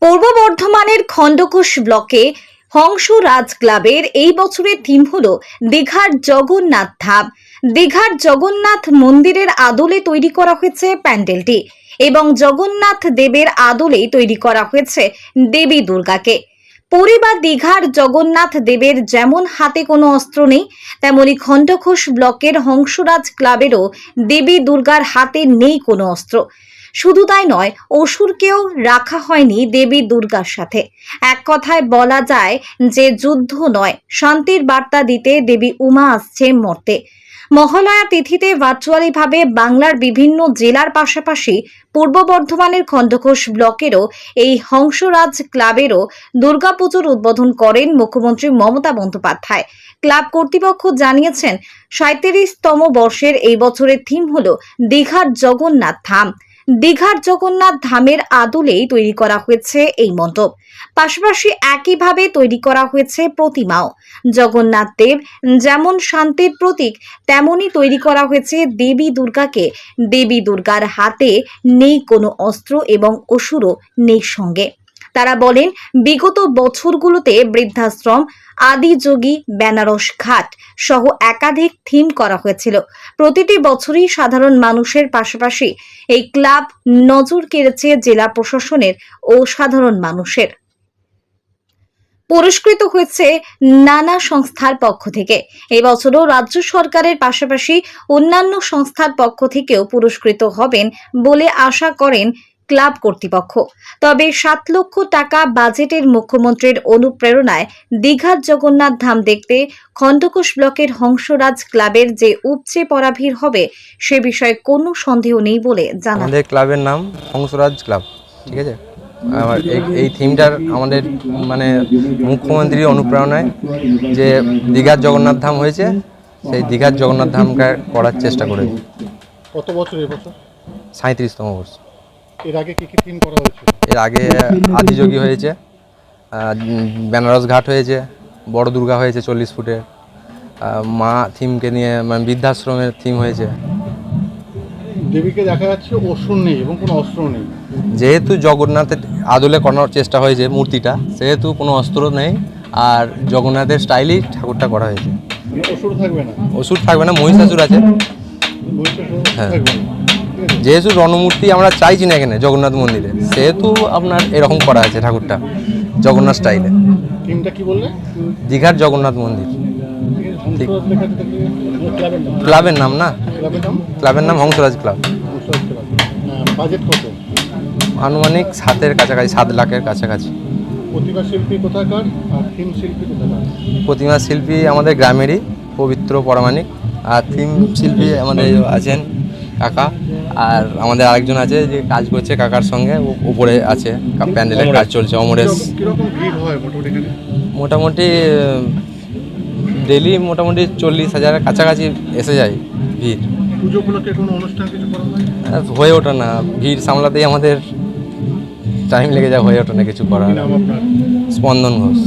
পূর্ব বর্ধমানের খণ্ডঘোষ ব্লকে হংসরাজ ক্লাবের এই বছরের থিম হলো দীঘার জগন্নাথ ধাম। দীঘার জগন্নাথ মন্দিরের আদলে তৈরি করা হয়েছে প্যান্ডেলটি এবং জগন্নাথ দেবের আদলেই তৈরি করা হয়েছে দেবী দুর্গাকে। পরিবার দীঘার জগন্নাথ দেবের যেমন হাতে কোনো অস্ত্র নেই, তেমনি খণ্ডঘোষ ব্লকের হংসরাজ ক্লাবেরও দেবী দুর্গার হাতে নেই কোনো অস্ত্র। শুধু তাই নয়, অসুরকেও রাখা হয়নি দেবী দুর্গার সাথে। এক কথায় বলা যায় যে যুদ্ধ নয়, শান্তির বার্তা দিতে দেবী উমা আসছে মর্তে। মহালয়া তিথিতে ভার্চুয়ালি ভাবে বাংলার বিভিন্ন জেলার পাশাপাশি পূর্ব বর্ধমানের খণ্ডঘোষ ব্লকেরও এই হংসরাজ ক্লাবেরও দুর্গাপুজোর উদ্বোধন করেন মুখ্যমন্ত্রী মমতা বন্দ্যোপাধ্যায়। ক্লাব কর্তৃপক্ষ জানিয়েছেন 37তম বর্ষের এই বছরের থিম হলো দীঘার জগন্নাথ ধাম। দীঘার জগন্নাথ ধামের আদলেই তৈরি করা হয়েছে এই মণ্ডপ। পাশাপাশি একইভাবে তৈরি করা হয়েছে প্রতিমাও। জগন্নাথ দেব যেমন শান্তির প্রতীক, তেমনি তৈরি করা হয়েছে দেবী দুর্গাকে। দেবী দুর্গার হাতে নেই কোনো অস্ত্র এবং অসুরও নেই সঙ্গে। তারা বলেন, বিগত বছরগুলোতে বৃদ্ধাশ্রম, আদিযোগী, বেনারস ঘাট সহ একাধিক থিম করা হয়েছিল। প্রতিটি বছরই সাধারণ মানুষের পাশাপাশি এই ক্লাব নজর কেড়েছে জেলা প্রশাসনের ও সাধারণ মানুষের। পুরস্কৃত হয়েছে নানা সংস্থার পক্ষ থেকে। এবছরও রাজ্য সরকারের পাশাপাশি অন্যান্য সংস্থার পক্ষ থেকেও পুরস্কৃত হবেন বলে আশা করেন ক্লাব কর্তৃপক্ষ। তবে 7 লক্ষ টাকা বাজেটের মুখ্যমন্ত্রীর অনুপ্রেরণায় দীঘার জগন্নাথ ধাম দেখতে খণ্ডঘোষ ব্লকের হংসরাজ ক্লাবের যে উপচে পড়া ভিড় হবে সে বিষয়ে কোনো সন্দেহ নেই বলে জানান। আমাদের ক্লাবের নাম হংসরাজ ক্লাব, ঠিক আছে। আমার এই থিমটার আমাদের মুখ্যমন্ত্রীর অনুপ্রেরণায় যে দীঘার জগন্নাথ ধাম হয়েছে, সেই দীঘার জগন্নাথ ধামটা করার চেষ্টা করেছি। কত বছর এবছর? 37তম বর্ষ। এর আগে কি থিম করা হয়েছিল? এর আগে আদিযোগী হয়েছে, বেনারস ঘাট হয়েছে, বড় দুর্গা হয়েছে 40 ফুটের, মা থিমকে নিয়ে বৃদ্ধাশ্রমের থিম হয়েছে। দেবীকে দেখা যাচ্ছে অসুর নেই এবং কোনো অস্ত্র নেই। যেহেতু জগন্নাথের আদলে করার চেষ্টা হয়েছে মূর্তিটা, সেহেতু কোনো অস্ত্র নেই আর জগন্নাথের স্টাইলেই ঠাকুরটা করা হয়েছে। অসুর থাকবে না? অসুর থাকবে না, মহিষাসুর আছে। হ্যাঁ, যেহেতু রণমূর্তি আমরা চাইছি না এখানে জগন্নাথ মন্দিরে, সেহেতু আপনার এরকম করা আছে ঠাকুরটা জগন্নাথ স্টাইলে। থিমটা কি বললে? দীঘার জগন্নাথ মন্দির। ক্লাবের নাম না, ক্লাবের নাম হংসরাজ ক্লাব। বাজেট কত? আনুমানিক 7-এর কাছাকাছি, 7 লাখের কাছাকাছি। প্রতিমা শিল্পী কোথাকার আর থিম শিল্পী কোথাকার? প্রতিমা শিল্পী আমাদের গ্রামেরই, পবিত্র পরামানিক। আর থিম শিল্পী আমাদের আছেন কাকা, আর আমাদের আরেকজন আছে যে কাজ করছে কাকার সঙ্গে, উপরে আছে প্যান্ডেলের কাজ চলছে, অমরেশ। কিরকম ভিড় হয় মোটামুটি? মোটামুটি ডেলি মোটামুটি 40,000-এর কাছাকাছি এসে যায় ভিড়। পুজো উপলক্ষে কোনো অনুষ্ঠান কিছু করা হয়? হয়ে ওঠে না, ভিড় সামলাতেই আমাদের টাইম লেগে যায়, হয়ে ওঠে না কিছু করার। নাম আপনার? স্পন্দন ঘোষ।